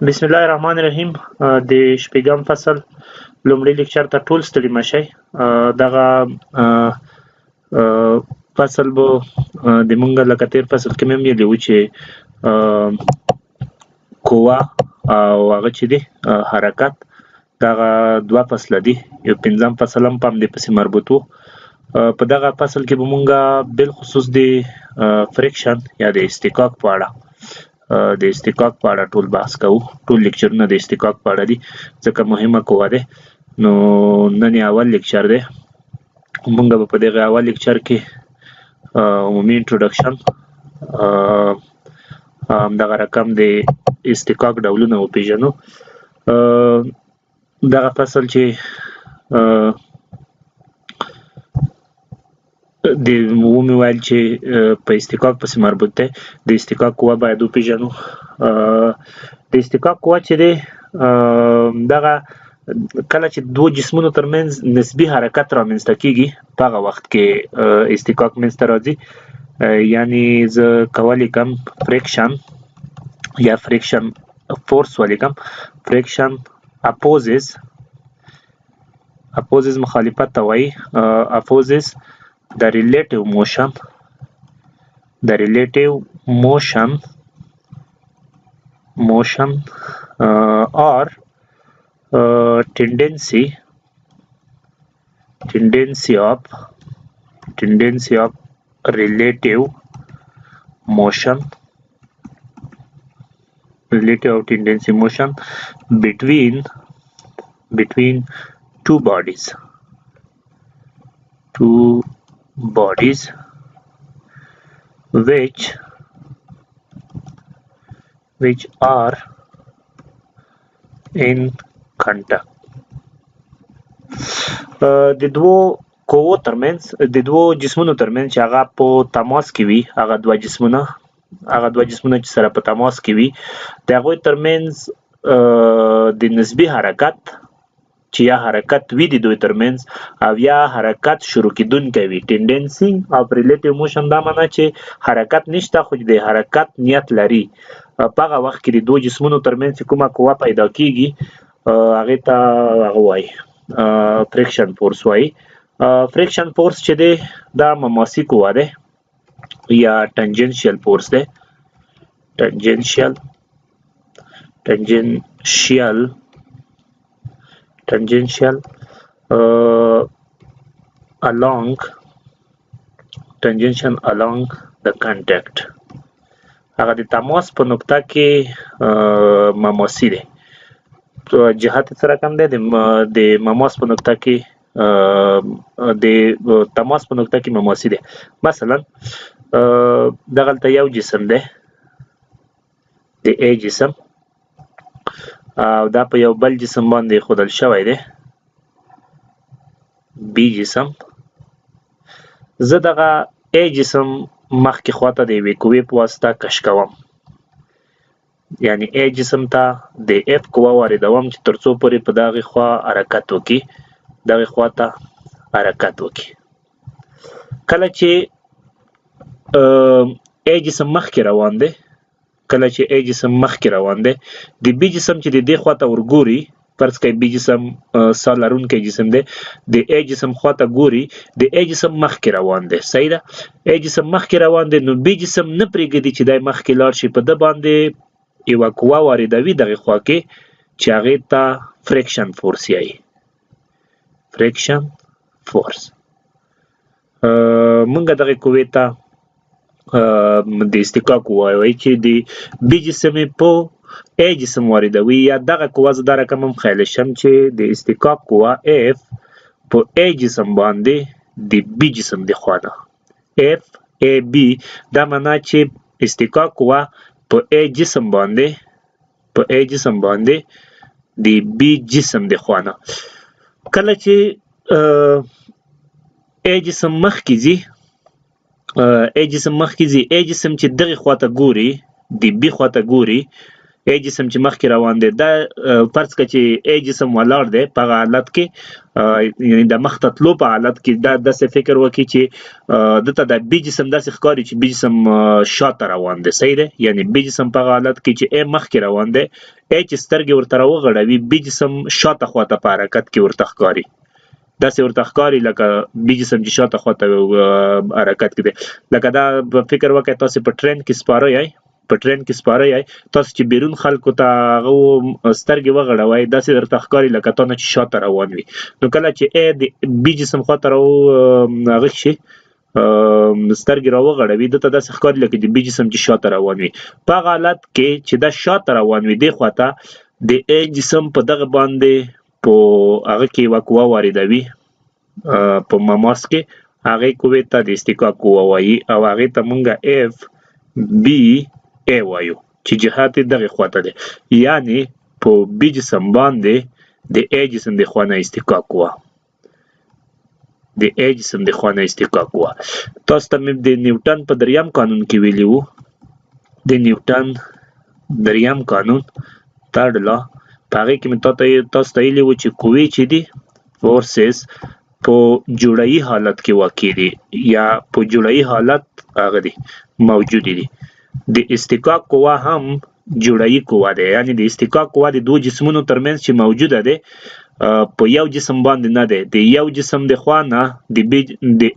بسم الله الرحمن الرحیم. د شپږم فصل لومړی لیکچر ته ټول ستړي مشئ. دغه فصل به د مونږ لکه تیر فصل کې مې ویلي وو چې قوه او هغه چې دی حرکت دغه دوه فصله دي. یو پنځم فصل هم په همدې پسې مربوط وو. په دغه فصل کې به مونږ بالخصوص د فریکشن یا د اصطکاک په اړه د اصطکاک په اړه ټول بحث کوو. ټول لیکچرونه د اصطکاک په اړه دي ځکه مهمه قوه ده. نو نن یې اول لیکچر دی. مونږ به په دغه اول لیکچر کې عمومي انټروډکشن همدغه رقم د اصطکاک ډولونه وپېژنو. دغه فصل چې د ومې ویل چې په اصطکاک پسې مربوط دی. د اصطکاک قوه باید وپېژنو. د اصطکاک قوه چې دی دغه کله چې دوه جسمونو ترمنځ نسبي حرکت رامنځته کېږي په هغه وخت کې اصطکاک منځته راځي. یعنې زه کولی کم فریکشن یا فریکشن فورس ولیکم. فریکشن اپوزز مخالفت ته وایي. اپوزز the relative motion or tendency of relative tendency motion between two bodies which are in contact. د دوو قوو ترمنځ د دوو جسمونو ترمنځ چې هغه په تماس کې وي، هغه دوه جسمونه چې سره په تماس کې وي د هغوی ترمنځ د نسبي حرکت چې یا حرکت وي د دوی ترمنځ او یا حرکت شروع کېدونکی وي. ټینډنسي اف ریلیټیو موشن دا معنا چې حرکت نشته خو د حرکت نیت لري. په هغه وخت کې د دوه جسمونو ترمنځ کومه قوه پیدا کېږي هغې ته هغه وایي فریکشن فورس وایي. فریکشن فورس چې دی دا مماسي قوه دی یا ټنجنشیل فورس دی. ټنجنشیل along the contact. هغه د تماس په نقطه کې مماسي دی. جهت سره کم دی د مماس په نقطه کې د تماس په نقطه کې مماسي دی. مثلا دغلته یو جسم دی د A جسم او دا په یو بل جسم باندې ښودل شوی دی B جسم. زه دغه A جسم مخکې خواته د یوې قوې په واسطه کش کوم. یعنې A جسم ته د F قوه واردوم چې تر څو پورې په دغې خوا حرکت وکړي، دغې خوا ته حرکت وکړي. کله چې A جسم مخکې روان دی د B جسم چې د دې خواته ورګوري، فرض کړئ B جسم سا لرونکی جسم دی، د A جسم خواته ګوري، د A جسم مخکې روان دی. صحیح ده؟ A جسم مخکې روان دی نو B جسم نه پرېږدي چې دی مخکې لاړ شي. په ده باندې یوه قوه واردوي دغې خوا کې چې هغې ته فریکشن فورس یایي. فریکشن فورس مونږ دغې قوې ته د اصطکاک وایي چې د B جسم په A جسم واردوي. یا دغه قوه زه دا رقم هم خیالی شم چې د اصطکاک قوه F په A جسم باندې د B جسم د خوا نه FAB دا معنا چې اصطکاک قوه په A جسم باندې د B جسم د خوا نه. کله چې A جسم مخکې ځي A جسم چې دغې خواته ګوري، د B خواته ګوري، ای جسم چې مخکې روان دی دا فرض کړه چې ای جسم ولاړ دی په هغه حالت کې یعنی د مخ ته تلو په حالت کې دا داسې فکر وکړي چې دته د بي جسم داسې ښکاري چې بي جسم شاته روان دی صحیح دی یعنی بي جسم په هغه حالت کې چې ای مخکې روان دی ای چې سترګې ورته راوغړوي بي جسم شاته خواته په حرکت کې ورته ښکاري داسې ورته ښکاري لکه بي جسم چې شاته خواته حرکت کې دی لکه دا فکر وکړئ تاسې په ټرین کې سپاره یئ تاسو چې بیرون خلکو ته هغه سترګې وغړوئ داسې درته ښکاري لکه تا نه چې شاته روان وي نو کله چې ای د بي جسم خواته هغه شي سترګې راوغړوي دته داسې ښکاري لکه د بي جسم چې شاته روان وي په هغه حالت کې چې دا شاته روان وي دې خواته د ای جسم په دغه باندې په هغه کې یوه قوه واردوي په مماس کې هغې قوې ته د اصطکاک قوه وایي او هغې ته مونږه اف بي ای وایو چې جهت یې دغې خواته دی یعنې په بي جسم باندې د ای جسم د خوا نه اصطکاک قوه تاسو ته مې د نیوټن په دریم قانون کې ویلي وو د نیوټن دریم قانون تھرډ لا په هغې کې مې تاسو ته ویلي وو چې قوې چې دي فورسز په جوړایي حالت کې واقع دي یا په جوړایي حالت هغه دي موجود دي د اصطکاک قوه هم جوړایي قوه ده یعنی د اصطکاک قوه د دوه جسمونو ترمنځ چې موجوده ده په یو جسم باندې نه ده د یو جسم د خوا نه د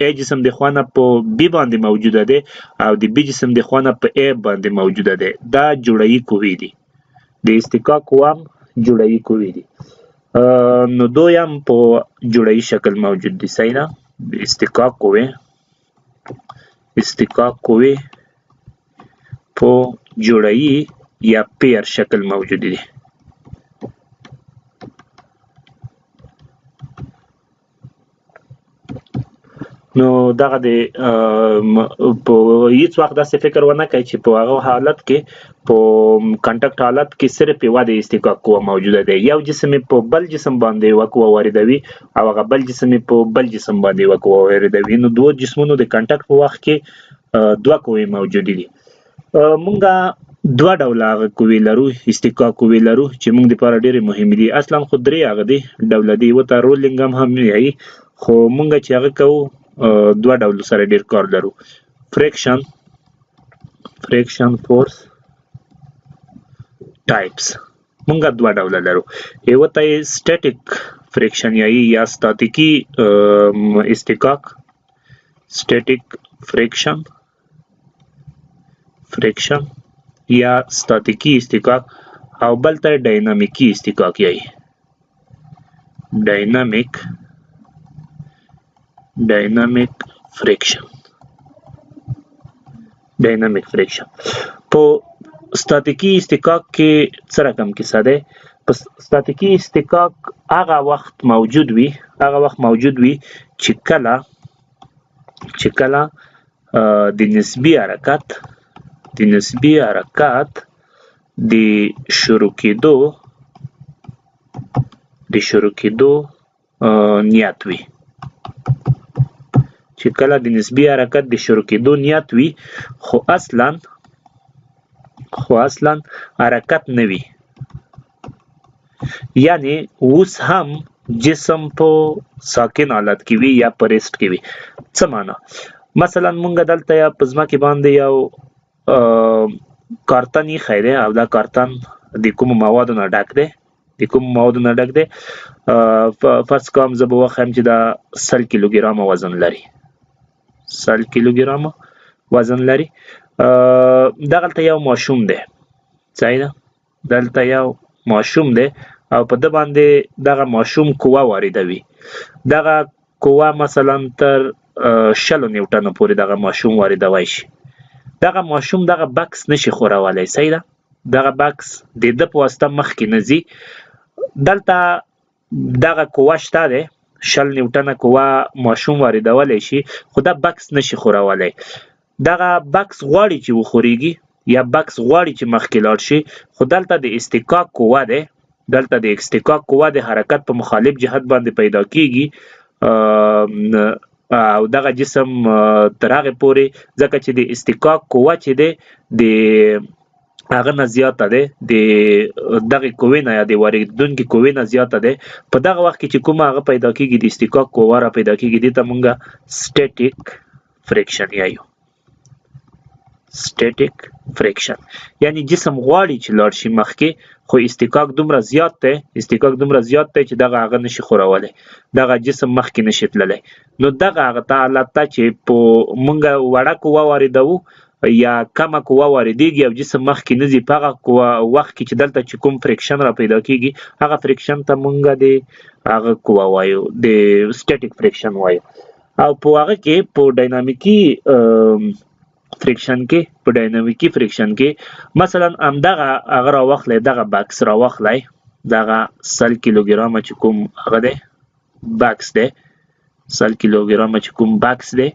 ای جسم د خوا نه په بي باندې موجوده ده او د بي جسم د خوا نه په ای باندې موجوده ده دا جوړایي قوې دي د اصطکاک قوه هم جوړایي قوې دي نو دوی هم په جوړایي شکل موجود دي صحیح ده د اصطکاک قوې په جوړایي یا پیر شکل موجود دي نو دغه د په هیڅ وخت داسې فکر ونه کوي چې په هغه حالت کې په کنټکټ حالت کې صرف یوه د اصطکاک قوه موجوده ده یو جسم په بل جسم باندې یوه قوه واردوي او هغه بل جسم په بل جسم باندې یوه قوه واردوي نو دوه جسمونو د کنټکټ په وخت کې دوه قوې موجودې دي مونږه دوه ډوله هغه قوې لرو اصطکاک قوې لرو چې مونږ دپاره ډېرې مهمې دي اصلا خو درې هغه دي ډوله دي یوه ته رولینګ هم وایي خو مونږ چې هغه کوو دوه ډولو سره ډېر کار لرو فریکشن فورس ټایپس مونږ دوه ډوله لرو یوه ته یې سټیټیک فریکشن یایي یا ستاتیکي اصطکاک سټیټیک فریکشن یا ستاتیکي اصطکاک او بل ته ډاینامیکي اصطکاک یایي ډاینامیک فریکشن په ستاتیکي اصطکاک کې څه رقم کیسه ده په ستاتیکي اصطکاک هغه وخت موجود وي چې کله د نسبي حرکت د شروع کېدو نیت وي چې کله د نسبي حرکت د شروع کېدو نیت وي خو اصلا حرکت نه وي یعنی اوس هم جسم په ساکن حالت کې وي یا په ریسټ کې وي څه معنا مثلا مونږ دلته یا په ځمکې باندې یو کارتن ایښی دی او دا کارتن د کومو موادو نه ډک دی فرض کوم زه به وښیم چې دا 100 کیلوګرامه وزن لري دغلته یو ماشوم دی صحیح ده دلته یو ماشوم دی او په ده باندې دغه ماشوم قوه واردوي دغه قوه مثلا تر 100 نیوټنو پورې دغه ماشوم واردوی شي دغه ماشوم دغه بکس نشي ښورولی صحیح ده دغه بکس د ده په واسطه مخکې نه ځي دلته دغه قوه شته دی 100 نیوټنه قوه ماشوم واردولی شي خو دا بکس نشي ښورولی دغه بکس غواړي چې وښورېږي یا بکس غواړي چې مخکې لاړ شي خو دلته د اصطکاک قوه دی دلته د اصطکاک قوه د حرکت په مخالف جهت باندې پیدا کیږي او دغه جسم تر هغې پورې ځکه چې د اصطکاک قوه چې دی د هغه نه زیاته ده د دغه قوې نه یا د واردونکې قوې نه زیاته ده په دغه وخت کې چې کومه هغه پیدا کیږي د اصطکاک قوه را پیدا کیږي دې ته مونږه سټیټیک فریکشن یایو سټیټیک فریکشن یعنی جسم غواړي چې لاړ شي مخکې خو اصطکاک دومره زیات دی چې دغه هغه نشي خورولی دغه جسم مخکې نشي تللی نو دغه هغه ته حالت ته چې په مونږه وړه قوه واردوو یا کمه قوه واردېږي او جسم مخکې نه ځي په هغه وخت کې چې دلته چې کوم فریکشن را پیدا کیږي هغه فریکشن ته مونږه د هغه قوه وایو د سټیټیک فریکشن وایو او په هغه کې په ډاینامیکي فریکشن کې مثلا همدغه هغه راواخلی دغه بکس راواخلی دغه 100 کیلوګرامه چې کوم هغه دی بکس دی 100 کیلوګرامه چې کوم بکس دی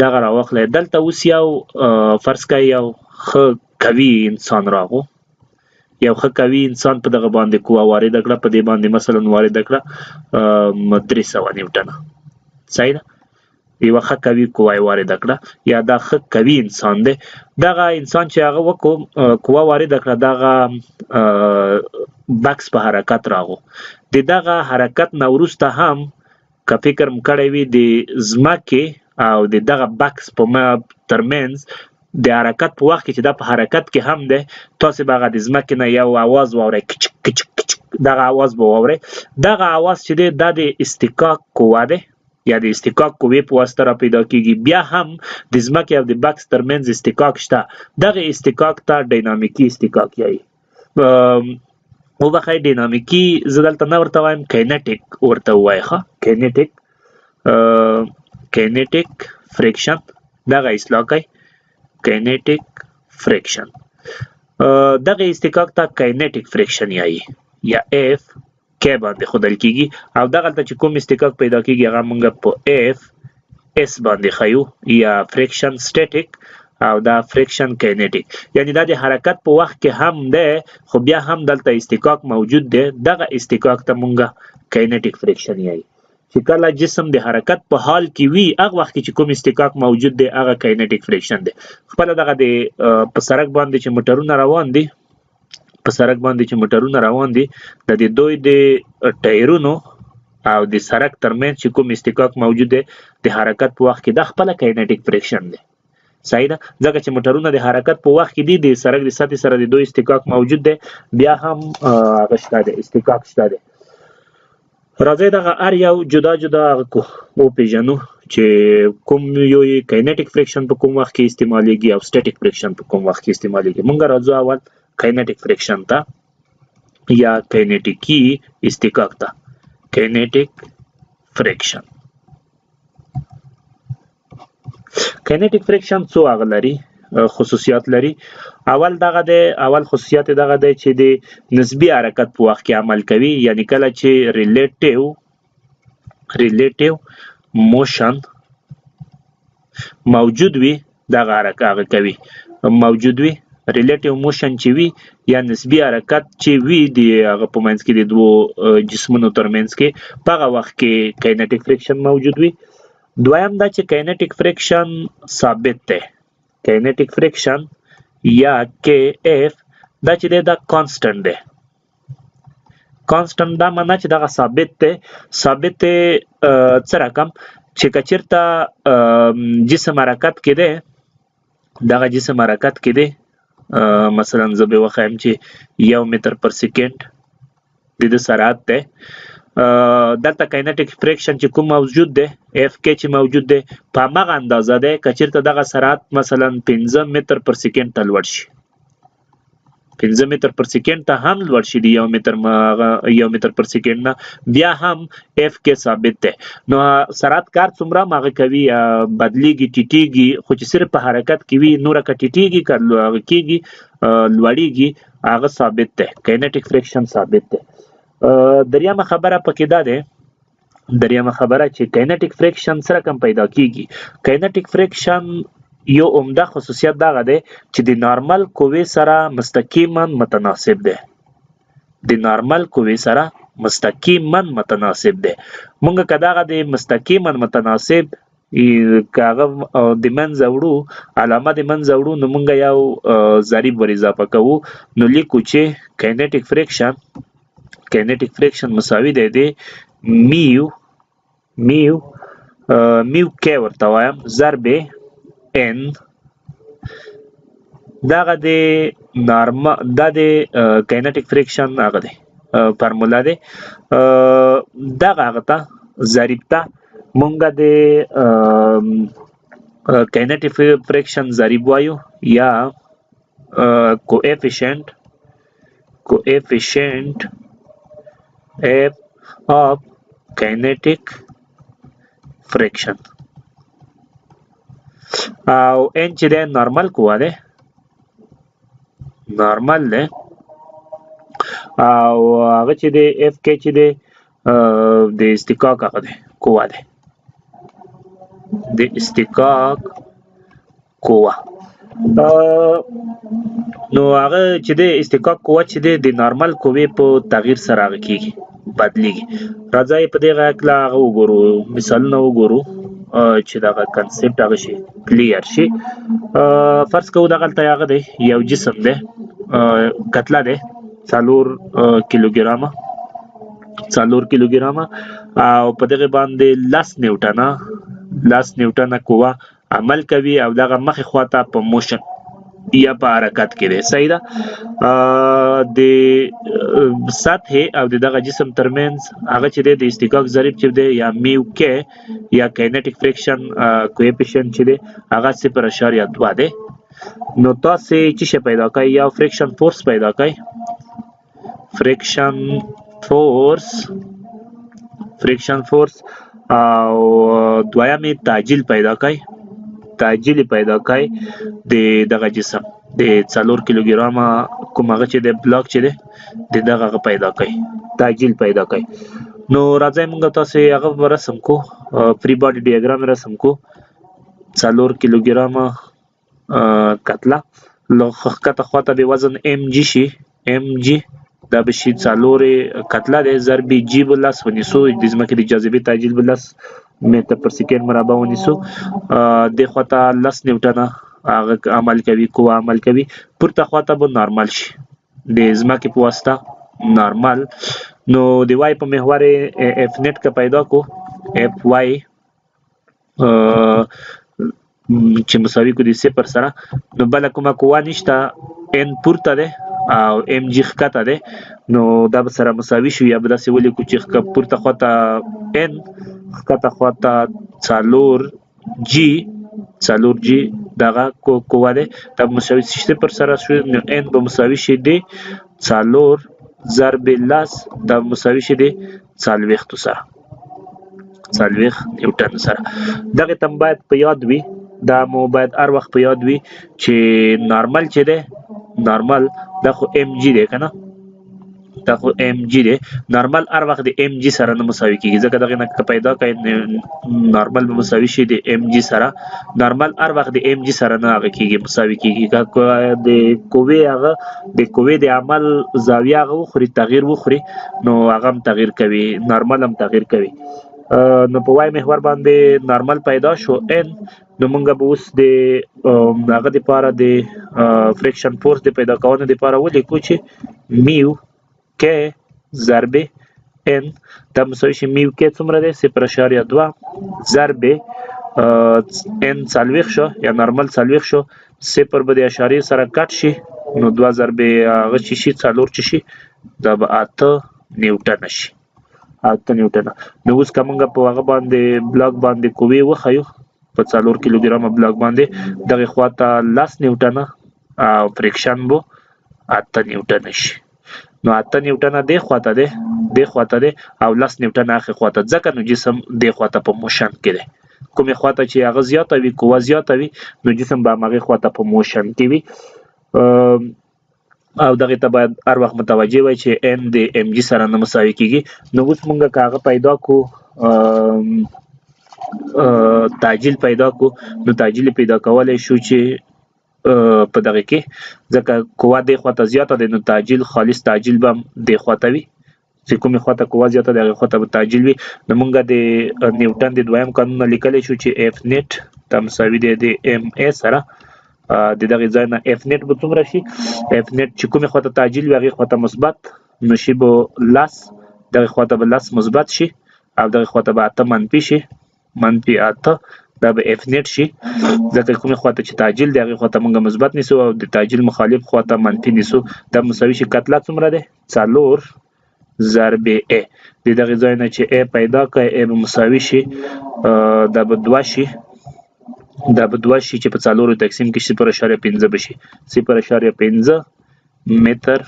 دغه راواخلی دلته اوس یو فرض کړئ یو ښه قوي انسان راغو یو ښه قوي انسان په دغه باندې قوه وارده کړه په دې باندې مثلا وارده کړه 300 نیوټنه صحیح ده یو ښه قوي قوه وارده کړه یا دا ښه قوي انسان دی دغه انسان چې هغه وکړو قوه وارده کړه دغه بکس په حرکت راغو د دغه حرکت نه وروسته هم که فکر م کړی وي د ځمکې او د دغه بکس په ترمنځ د حرکت په وخت کې چې دا په حرکت کې هم دی تاسې به هغه د ځمکې نه یو اواز واورئ کچک کچک کچک دغه اواز به واورئ دغه اواز چې دی دا د اصطکاک قوه دی یا د اصطکاک قوې په واسطه را پیدا کیږي بیا هم د ځمکې او د بکس ترمنځ اصطکاک شته دغه اصطکاک ته ډاینامیکي اصطکاک یایي وبخئ ډاینامیکي زه دلته نه ورته وایم کینیټیک ورته ووایه ښه کینیټیک فریکشن دغه اصلاح کوي کینیټیک فریکشن دغه اصطکاک ته کینیټیک فریکشن یایي یا اف کې باندې ښودل کیږي او دغلته چې کوم اصطکاک پیدا کیږي هغه مونږ په اف اس باندې ښیو یا فریکشن سټیټیک او دا فریکشن کینیټیک یعنی دا د حرکت په وخت کې هم دی خو بیا هم دلته اصطکاک موجود دی دغه اصطکاک ته مونږ کینیټیک فریکشن یایي چې کله جسم د حرکت په حال کې وي هغه وخت کې چې کوم اصطکاک موجود دی هغه کینیټیک فریکشن دی خپله دغه د په سړک باندې چې موټرونه روان دي د دوی د ټایرونو او د سړک ترمنځ چې کوم اصطکاک موجود دی د حرکت په وخت کې دا خپله کینیټیک فریکشن دی صحیح ده ځکه چې موټرونه د حرکت په وخت کې دي د سړک د سطحې سره د دوی اصطکاک موجود دی بیا هم هغه شته دی اصطکاک شته دی راځئ دغه هر یو جدا جدا وپېژنو چې کوم یو یې کینیټیک فریکشن په کوم وخت کې استعمالیږي او سټیټیک فریکشن په کوم وخت کې استعمالیږي مونږ راځو اول کینیټیک فریکشن ته یا کینیټیکي اصطکاک ته کینیټیک فریکشن څو هغه لري خصوصیات لري اول خصوصیت دغه دی چې د نسبي حرکت په وخت کې عمل کوي یعنی کله چې ریلیټیو موشن موجود وي دغه حرکت هغه کوي موجود وي ریلیټیو موشن چې وي یا نسبي حرکت چې وي د هغه په منځ کې د دوو جسمونو ترمنځ کې په هغه وخت کې کینیټیک فریکشن موجود وي دویم دا چې کینیټیک فریکشن ثابت دی کینیټیک فریکشن یا KF دا چې دی دا کانسټنټ دی کانسټنټ دا معنا چې دغه ثابت دی څه رقم چې که چېرته جسم حرکت کې دی دغه جسم حرکت کې دی مثلا زه به وښیم چې 1 متر پر سیکنډ د ده سرعت دی دلته کینیټیک فریکشن چې کوم موجود دی اف کې چې موجود دی په همغه اندازه دی که چېرته دغه سرعت مثلا 15 متر پر سیکنډ ته لوړ شي 15 متر پر سیکنډ ته هم لوړ شي د 1 متر پر سیکنډ نه بیا هم اف کې ثابت دی نو سرعت کار څومره هغه کوي بدلیږي ټیټیږي خو چې صرف په حرکت کې وي نوره که ټیټیږي که کېږي لوړیږي هغه ثابت دی کینیټیک فریکشن ثابت دی دریمه خبره پکې دا ده چې کینیټیک فریکشن سره کم پیدا کیږي کینیټیک فریکشن یو عمده خصوصیت دغه دی چې د نارمل قوې سره مستقیما متناسب دی مونږ که دغه د مستقیما متناسب که هغه د منځه وړو علامه د منځه وړو نو مونږ یو ضریب ور اضافه کوو نو لیکو چې کینیټیک فریکشن مساوي دی د میو کې ورته وایم ضرب ان دغه د نارمل دا د کینیټیک فریکشن هغه دی فارمولا دی دغه هغه ته ضریب ته مونږ د کینیټیک فریکشن ضریب وایو یا کوافیشنٹ of kinetic friction او n چې د نارمل قوه ده نارمل ده او هغه چې د اف کې چې د استقاق هغه ده قوه ده د استقاق قوه نو هغه چې د استقاق قوه چې د نارمل قوې په تغییر سره هغه کیږي بدلیږي راځي په دې غږ لا وګورو مثالونه وګورو چې دا کنسپټ هغه شي کلیر شي فرض کوو دا غلطه هغه دی یو جسم دی کتله دی 4 کیلوګرامه او په دغه باندې 10 نیوټنه قوه عمل کوي او دغه مخې خواته په موشن یا په حرکت کې دی صحیح ده د سطح او دغه جسم ترمنځ هغه چې د استقاق ضریب چې دی یا میو کې یا کینیټیک فریکشن کوافیشنت چې دی هغه 0.2 دی نو تاسو چې څه پیدا کوي یا فریکشن فورس پیدا کوي فریکشن فورس او دویمه تعجیل پیدا کوي د دغه جسم د 4 کیلوګرامه کوم هغه چې د بلاک چې دی دغه پیدا کوي تعجیل پیدا کوي نو راځي موږ تاسو هغه رسم کو فری باډي ډیاګرام رسم کو 4 کیلوګرامه کتله لخته خواته به وزن ام جی دا به شي 4 کتله د ضرب جی بلس ونیسو د ځمکې د جاذبې تعجیل بلس متر پر سکند مربع ونیسو د خواته 10 نیوټنه هغه عمل کوي پورته خواته به نارمل شي د ځمکې په واسطه نارمل نو د وای په محور اف نت کا پیدا کو اف وای چې مساوي کو د 0 سره نو بل کومه قوه نشته ان پورته ده او ام جی ښکته ده نو دا به سره مساوي شو یا به داسې ولیکو چې پورته خواته ان ښکته خواته 4 جی دغه قوه ده دا مساوي 0 سره شو نو ان به مساوي شي د 4 ضرب لس دا مساوي شي د 40 سره 40 نیوټن سره دغه تم باید په یاد وي دا مو باید هر وخت په یاد وي چې نارمل چې ده نارمل دا خو ام جی دی کنه نارمل هر وخت د ام جی سره نه مساوي کیږي ځکه دغه نه پیدا کوي نارمل به مساوي شي د ام جی سره نارمل هر وخت د ام جی سره نه هغه کیږي مساوي کیږي د قوې د عمل زاویه هغه وخوري تغییر وخوري نو هغه هم تغییر کوي نارمل هم تغییر کوي نو په وای محور باندې نارمل پیدا شو ان نو موږ به اوس د هغه د لپاره د فریکشن فورس د پیدا کولو د لپاره ولیکو چې میو کې ضرب ان دا مساوي شي میو کې څومره دی 0.2 ضرب ان 40 شو یا نارمل 40 شو 0 به د اشاریه سره کټ شي نو 2 ضرب هغه شي 4 شي دا به 8 نیوټن شي 8 نیوټن نو اوس کومه په هغه باندې بلاک باندې قوی وخیو په 4 کیلوګرام بلاک باندې دغه خواته 10 نیوټن او فریکشن بو 8 نیوټن شي نو 8 نیوټن د خواته ده او 10 نیوټن اخر خواته ځکه نو جسم د خواته په موشن کې ده کومه خواته چې هغه زیاته وي قوه زیاته وي نو جسم به هغه خواته په موشن کې وي او دغه ته باید هر وخت متوجه وای چې ان د ام جی سره نه مساوي کیږي نو اوس موږ کاغه پیدا کو تعجیل پیدا کو نو تعجیل پیدا کولای شو چې په دغه کې ځکه قوه د خواته زیاته ده نو تعجیل خالص تعجیل به د خواته وي چې کومې خواته قوه زیاته ده هغې خواته به تعجیل وي. نو موږ د نیوټن د دویم قانون لیکلی شو چې اف نیټ دا مساوي دی د ام ای سره د دغې ځای نه اف نیټ به څومره شي. اف نیټ چې کومې خواته تعجیل وي هغې خواته مثبت نو شي به لس، دغې خواته به لس مثبت شي او دغې خواته به اته منفي شي، منفي اته دا به اف نیټ شي. ځکه کومې خواته چې تعجیل دی هغې خواته موږ مثبت نیسو او د تعجیل مخالف خواته منفي نیسو. دا مساوي شي کتله څومره دی 4 ضرب ا. د دغې ځای نه چې ا پیدا کړئ ا به مساوي شي دا به 2 شي، دا به 2 شي چې په 4 تقسیم کې 0.5 به شي، 0.5 متر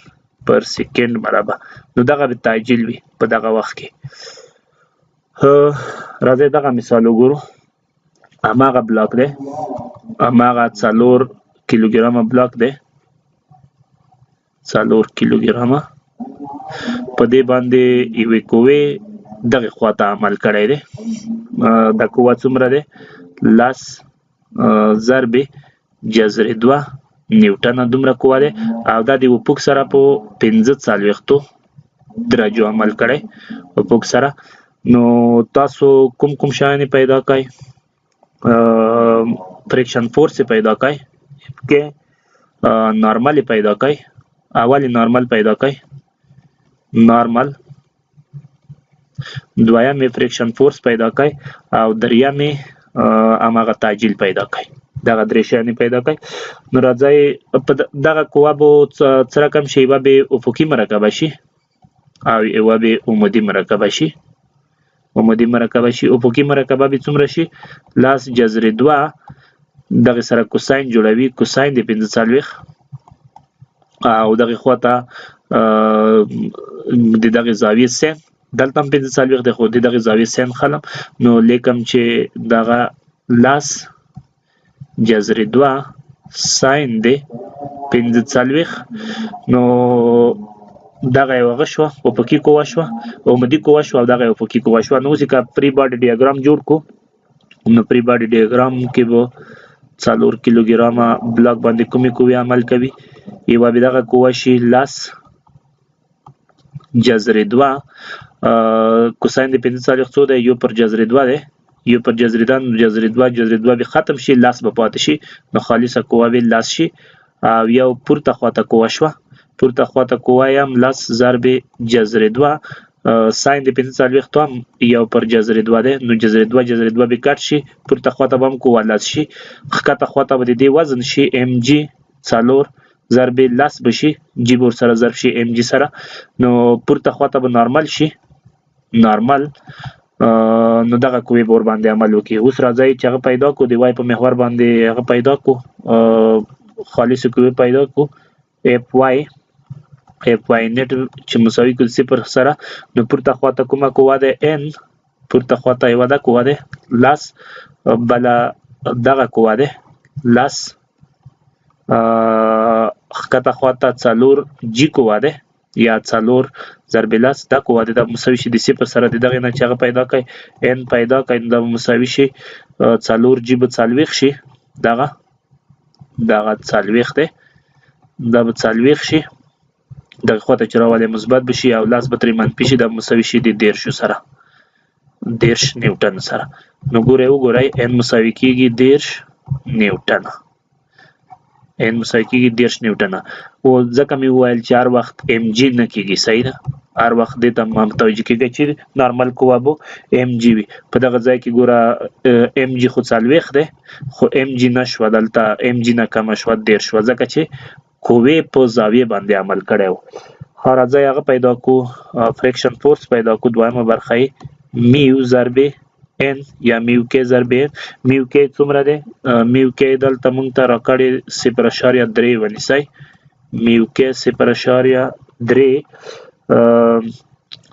پر سکند برابر. نو دغه به تعجیل وي په دغه وخت کې. راځئ دغه مثال وګورو. هماغه بلاک دی، هماغه 4 کیلوګرامه بلاک دی، 4 کیلوګرامه. په دې باندې یوې قوې دغې خواته عمل کړی دی. دا قوه څومره دی 10 ضرب جذر 2 نیوټنه دومره قوه دی او دا د افق سره په 45 درجو عمل کړی افق سره. نو تاسو کوم شیان پیدا کړئ؟ فریکشن فورس پیدا کړئ کې نارمل پیدا کړئ. اول نارمل پیدا کړئ، نارمل. دویم فریکشن فورس پیدا کړئ او دریم هماغه تعجیل پیدا کړئ. دغه درې شیان پیدا کړئ. نو راځئ دغه قوه به څه رقم شي؟ یوه به افقي مرکبه شي او یوه به عمودي مرکبه شي. عمودي مرکبه شي. افقي مرکبه به څومره شي 10 جذر 2 دغه سره کوساین جوړوي، کوساین د 45 او دغه خواته د دغه زاویې سین دلته هم 45 دی خو د دغه زاویې سین خلم. نو لیکم چې دغه 10 جذر 2 ساین دی 45. نو دغه یو هغه شوه افقي قوه شوه، عمودي قوه شوه او دغه افقي قوه شوه. نو اوس که پری باډي ډیاګرام جوړ کو نو پری باډي ډیاګرام کې به 4 کیلوګرامه بلاک باندې کومې قوې عمل کوي؟ یوه به دغه قوه شي 10 جذر 2 کوساین د 45 څو دی؟ یو پر جذر 2 دی، یو پر جذر 2 جذر 2 به ختم شي، 10 به پاتې شي. نو خالصه قوه به 10 شي او یو پورته خواته قوه شوه، پورته خواته قوه هم 10 ضرب جذر 2 ساین د 45 هم یو پر جذر 2 دی. نو جذر 2 به کټ شي، پورته خواته به هم قوه 10 شي، ښکته خواته به د دې وزن شي ام جی 4 ضرب 10 بشي، جی بور سره ضرب شي ام جی سره. نو پورته خواته به نارمل شي، نارمل. نو دغه قوې به ورباندې عمل وکړي. اوس راځئ چې هغه پیدا کړو د وای په محور باندې هغه پیدا کړو، خالصې قوې پیدا کړو اف وای نیټ چې مساوي کړو 0 سره. نو پورته خواته کومه قوه ده ان، پورته خواته یوه ده قوه ده 10 بله دغه قوه ده 10 ښکته خواته 4 جی قوه ده یا 4 ضرب 10 دا قوه ده. دا مساوي شي د 0 سره د دغې نه چې هغه پیدا کړئ ان پیدا کړئ نو دا مساوي شي 4 جی به 40 شي، دغه 40 دی، دا به 40 شي، دغه خواته چې راولئ مثبت به شي او 10 به ترې منفي شي، دا مساوي شي د 13 سره، 13 نیوټن سره. نو ګورئ وګورئ ان مساوي کېږي 13 نیوټن، ان مساوي کېږي 13 نیوټنه. او ځکه مې وویل چې هر وخت ام جی نه کېږي، صحیح ده، هر وخت دې ته متوجه کېږئ چې نارمل قوه به ام جی وي. په دغه ځای کې ګوره ام جی خو 40 دی خو ام جی نه شوه، دلته ام جی نه کمه شوه 13 شوه ځکه چې قوې په زاویې باندې عمل کړی و. راځئ هغه پیدا کړو، فریکشن فورس پیدا کړو. دویمه برخه یې میو ضرب ان یا میو کې ضرب ان. میو کې څومره دی؟ میو کې دلته مونږ ته راکړی 0.3 ونیسئ، میو کې 0.3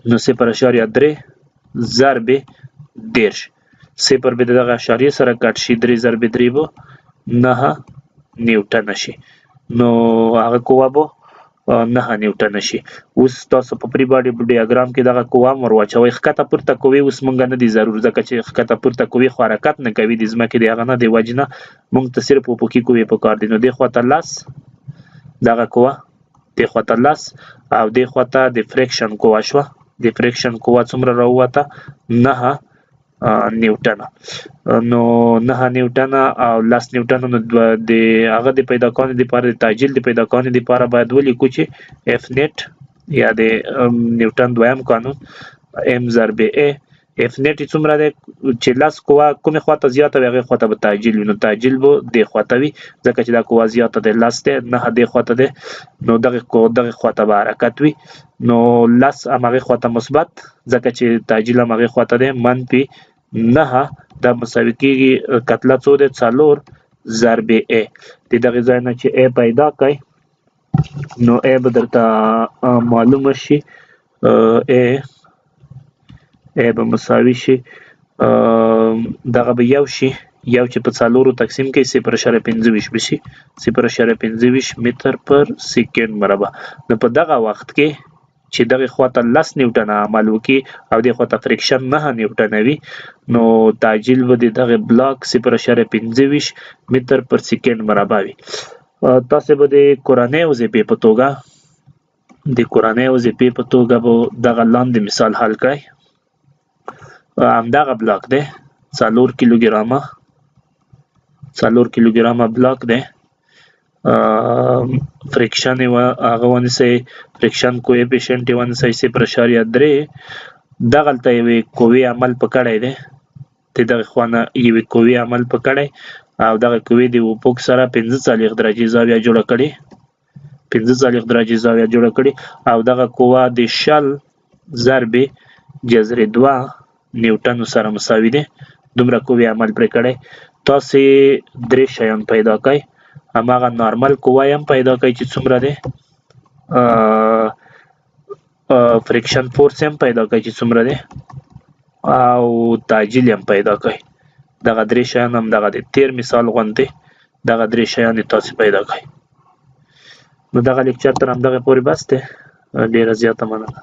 نو 0.3 ضرب 13 صفر به دغه اشاریه سره کټ شي 3 ضرب 3 به 9 نیوټن شي. نو هغه قوه به 9 نیوټن شي. اوس تاسو په پری باډي ډیاګرام کې دغه قوه مر واچوي. ښکته پورته قوې اوس مونږ نه دي ضرور ځکه چې ښکته پورته قوې خو حرکت نه کوي د ځمکې د هغه نه د وجې نه مونږ ته صرف افقي قوې پکار دي. نو دې خواته 10 دغه قوه، دې خواته 10 او دې خواته د فریکشن قوه شوه د فریکشن قوه څومره راووته 9 نیوټن. نو 9 نیوټن او 10 نیوټن نو د هغه د پیدا کولو لپاره د تعجیل د پیدا کولو لپاره باید ولیکو چې اف نیټ یا د نیوټن دویم قانون ام ضرب ا اف نیټ څومره ده چې 10 قوه کومه خواته زیاته وي هغه خواته به تعجیل وي، نو تعجیل به د خواته وي ځکه چې دا قوه زیاته ده 10 ده 9 د خواته ده نو دغه خواته به حرکت وي، نو 10 هغه خواته مثبت ځکه چې تعجیل هغه خواته ده منفي 9 دا مساوي کیږي کتله څو ده 4 ضرب ا. د دغه ځای نه چې ا پیدا کړئ نو ا به درته معلومه شي ا به مساوي شي دغه به یو شي یو چې په 4 تقسیم کې 0.25 بشي 0.25 متر پر سکند مربع. نو په دغه وخت کې چې دغه خواته 10 نیوټن عمل وکي او د خواته فریکشن 9 نیوټن وي نو تعجیل به دغه بلاک 0.25 متر پر سکند مربع وي. تاسو به د کورنۍ وظیفې په توګه به دغه لاندې مثال حل کړئ. همدغه بلاک ده 4 کیلوګرامه بلاک ده فریکشن هغه ونیسئ فریکشن کویفیشنټ یې ونیسئ 0.3 دغلته یوې قوې عمل پکړی دی د دغه خوا نه یوې قوې عمل پکړی او دغه قوې د افق سره 45 درجې زاویه جوړه کړي او دغه قوه د شل ضرب جذر 2 نیوټن سره مساوي ده دومره قوې عمل پرې کړی. تاسو 3 شیان پیدا کړئ هماغه نارمل قوه هم پیدا کړئ چې څومره ده فریکشن فورس هم پیدا کړئ چې څومره ده او تعجیل هم پیدا کړئ. دغه 3 شیان هم دغه د تیر مثال غوندې دغه 3 شیان تاسو پیدا کړئ. نو دغه لیکچر تر همدغه پورې بس ده. ډیره زیاته مننه.